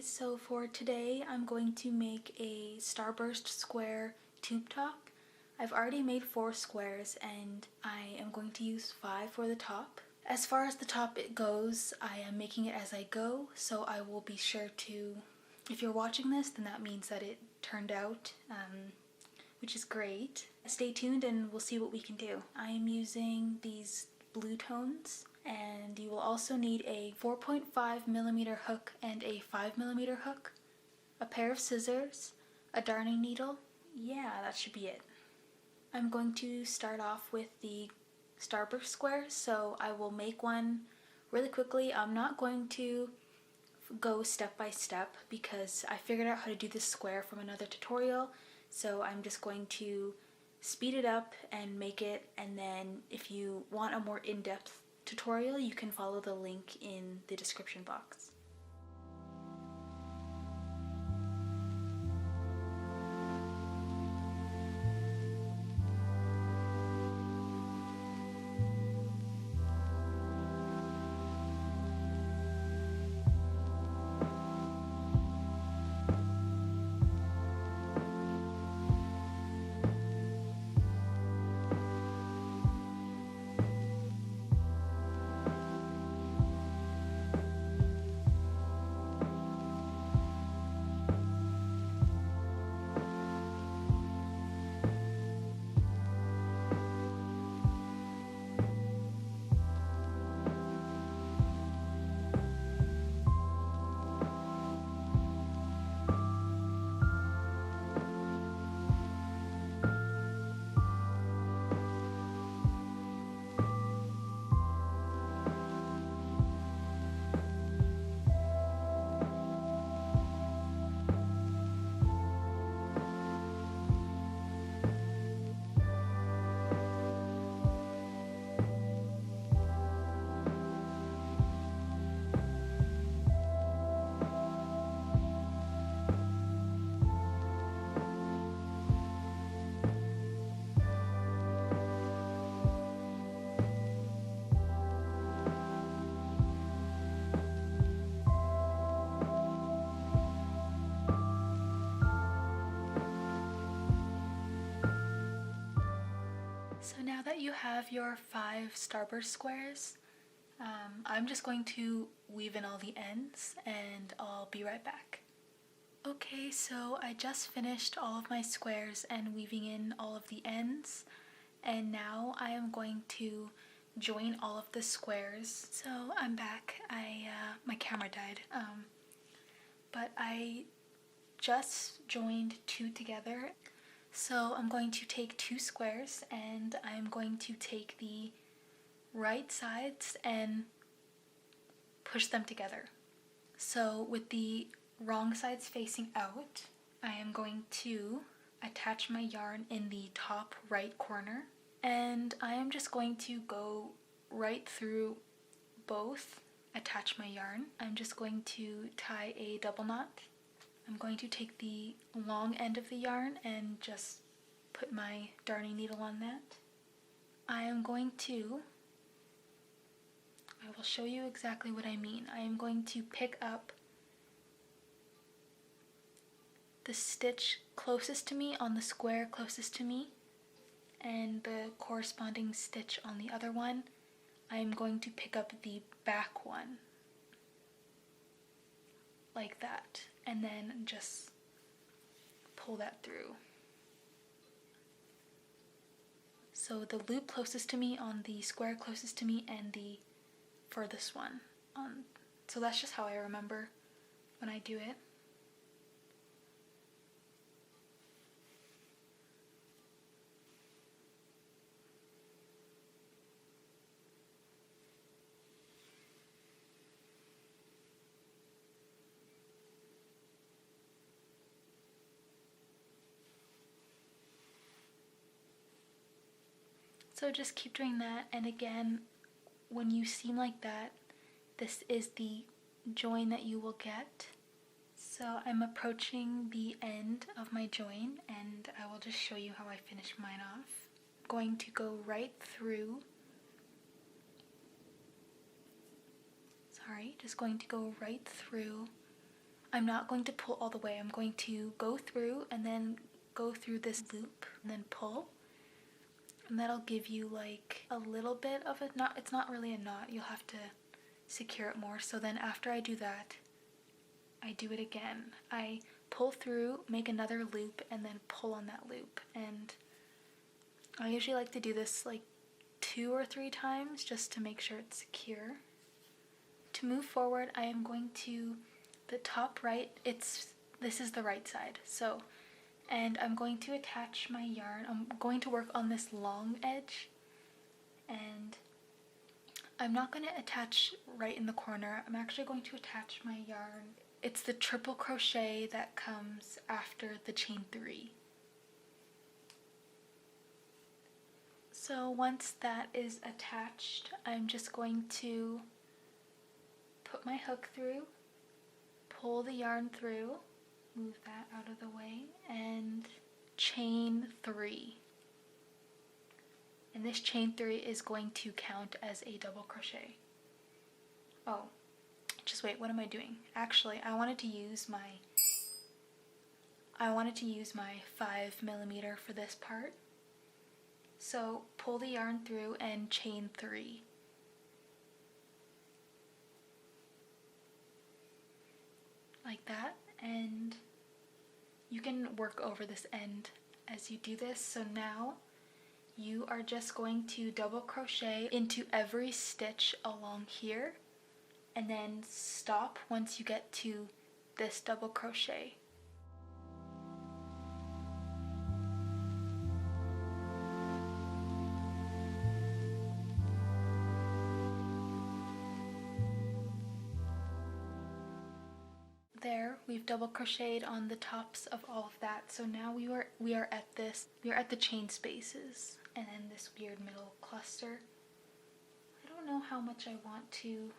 guys, so for today I'm going to make a Starburst square tube top. I've already made 4 squares and I am going to use 5 for the top. As far as the top it goes, I am making it as I go, so I will be sure to, if you're watching this, then that means that it turned out, which is great. Stay tuned and we'll see what we can do. I am using these blue tones, and you will also need a 4.5mm hook and a 5mm hook, a pair of scissors, a darning needle. Yeah, that should be it. I'm going to start off with the Starburst square, so I will make one really quickly. I'm not going to go step by step because I figured out how to do this square from another tutorial, so I'm just going to speed it up and make it, and then if you want a more in-depth tutorial you can follow the link in the description box. So now that you have your 5 Starburst squares, I'm just going to weave in all the ends and I'll be right back. Okay, so I just finished all of my squares and weaving in all of the ends, and now I am going to join all of the squares. So I'm back. My camera died, but I just joined 2 together. So I'm going to take 2 squares and I'm going to take the right sides and push them together. So with the wrong sides facing out, I am going to attach my yarn in the top right corner, and I am just going to go right through both, attach my yarn. I'm just going to tie a double knot. I'm going to take the long end of the yarn and just put my darning needle on that. I will show you exactly what I mean. I am going to pick up the stitch closest to me on the square closest to me, and the corresponding stitch on the other one, I am going to pick up the back one, like that, and then just pull that through. So the loop closest to me on the square closest to me and the furthest one on. So that's just how I remember when I do it. So just keep doing that, and again, when you seam like that, this is the join that you will get. So I'm approaching the end of my join, and I will just show you how I finish mine off. I'm going to go right through, just going to go right through I'm not going to pull all the way. I'm going to go through and then go through this loop and then pull. And that'll give you like a little bit of a knot. It's not really a knot. You'll have to secure it more. So then after I do that, I do it again. I pull through, make another loop, and then pull on that loop. And I usually like to do this like 2 or 3 times just to make sure it's secure. To move forward, I am going to the top right. This is the right side. So, and I'm going to attach my yarn. I'm going to work on this long edge, and I'm not going to attach right in the corner. I'm actually going to attach my yarn. It's the triple crochet that comes after the chain 3. So once that is attached, I'm just going to put my hook through, pull the yarn through, move that out of the way, and chain 3. And this chain 3 is going to count as a double crochet. Oh, just wait, what am I doing? Actually, I wanted to use my 5mm for this part. So pull the yarn through and chain 3. Like that, and you can work over this end as you do this. So now you are just going to double crochet into every stitch along here and then stop once you get to this double crochet. There, we've double crocheted on the tops of all of that. So now we are at the chain spaces and then this weird middle cluster. I don't know how much I want to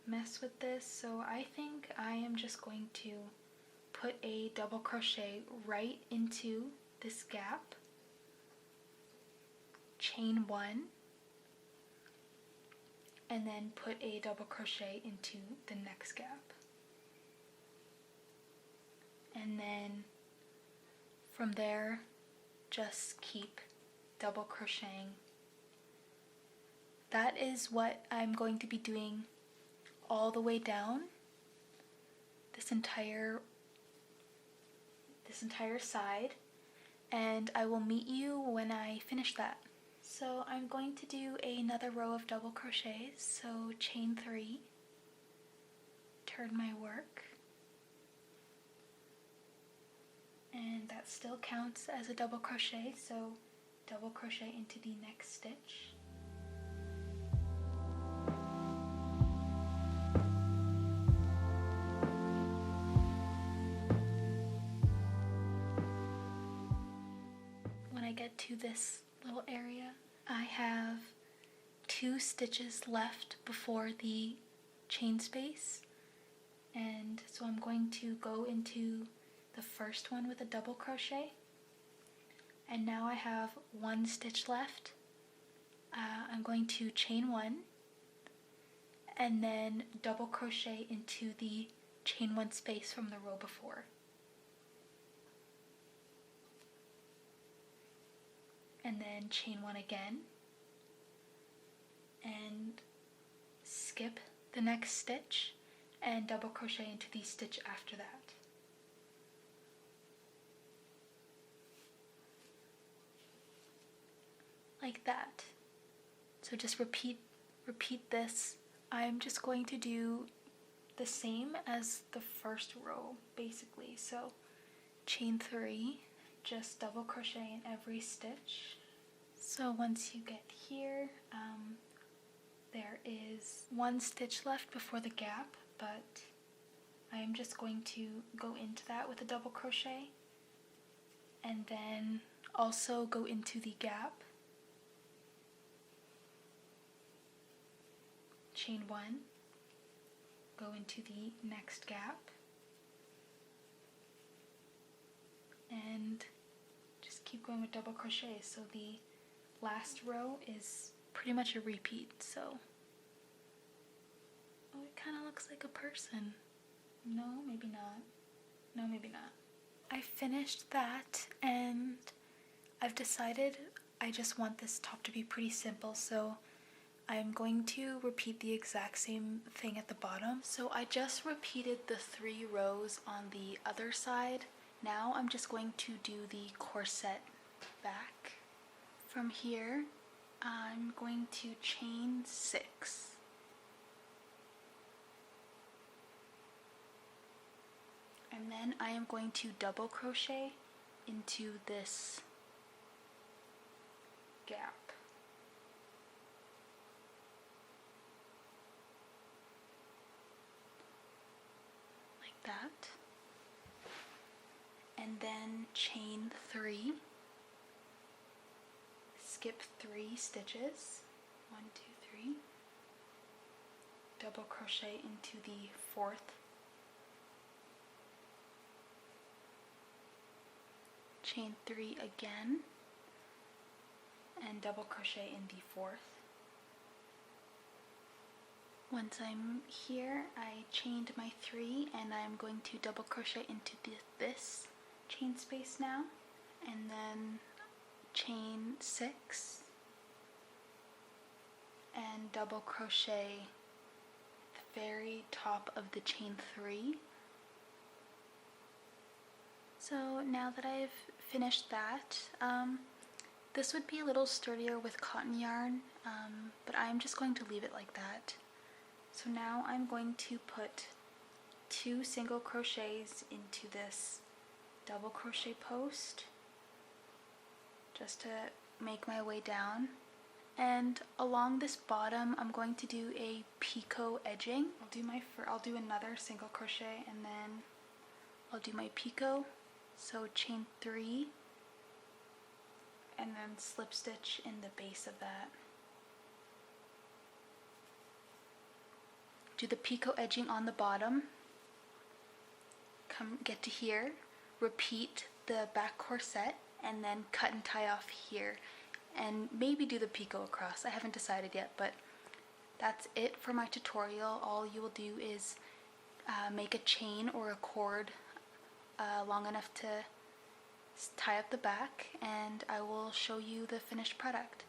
mess with this, so I think I am just going to put a double crochet right into this gap, chain 1, and then put a double crochet into the next gap. And then from there, just keep double crocheting. That is what I'm going to be doing all the way down this entire side, and I will meet you when I finish that. So I'm going to do another row of double crochets, so chain 3, turn my work, and that still counts as a double crochet, so double crochet into the next stitch. When I get to this little area, I have 2 stitches left before the chain space, and so I'm going to go into the first one with a double crochet, and now I have 1 stitch left. I'm going to chain 1 and then double crochet into the chain 1 space from the row before, and then chain 1 again and skip the next stitch and double crochet into the stitch after that. Like that. So just repeat this. I'm just going to do the same as the first row basically. So chain 3, just double crochet in every stitch. So once you get here, there is 1 stitch left before the gap, but I am just going to go into that with a double crochet and then also go into the gap, chain 1, go into the next gap, and just keep going with double crochet. So the last row is pretty much a repeat. So, oh, it kind of looks like a person. No, maybe not. No, maybe not. I finished that and I've decided I just want this top to be pretty simple, so I'm going to repeat the exact same thing at the bottom. So I just repeated the 3 rows on the other side. Now I'm just going to do the corset back. From here, I'm going to chain 6. And then I am going to double crochet into this gap. Like that. And then chain 3. Skip 3 stitches. 1, 2, 3. Double crochet into the 4th. Chain 3 again, and double crochet in the 4th. Once I'm here, I chained my 3 and I'm going to double crochet into this chain space now, and then chain 6 and double crochet the very top of the chain 3. So now that I've finished that, this would be a little sturdier with cotton yarn, but I'm just going to leave it like that. So now I'm going to put 2 single crochets into this double crochet post just to make my way down. And along this bottom, I'm going to do a picot edging. I'll do another single crochet and then I'll do my picot. So chain 3 and then slip stitch in the base of that. Do the picot edging on the bottom. Get to here, repeat the back corset, and then cut and tie off here. And maybe do the picot across. I haven't decided yet, but that's it for my tutorial. All you will do is make a chain or a cord long enough to tie up the back, and I will show you the finished product.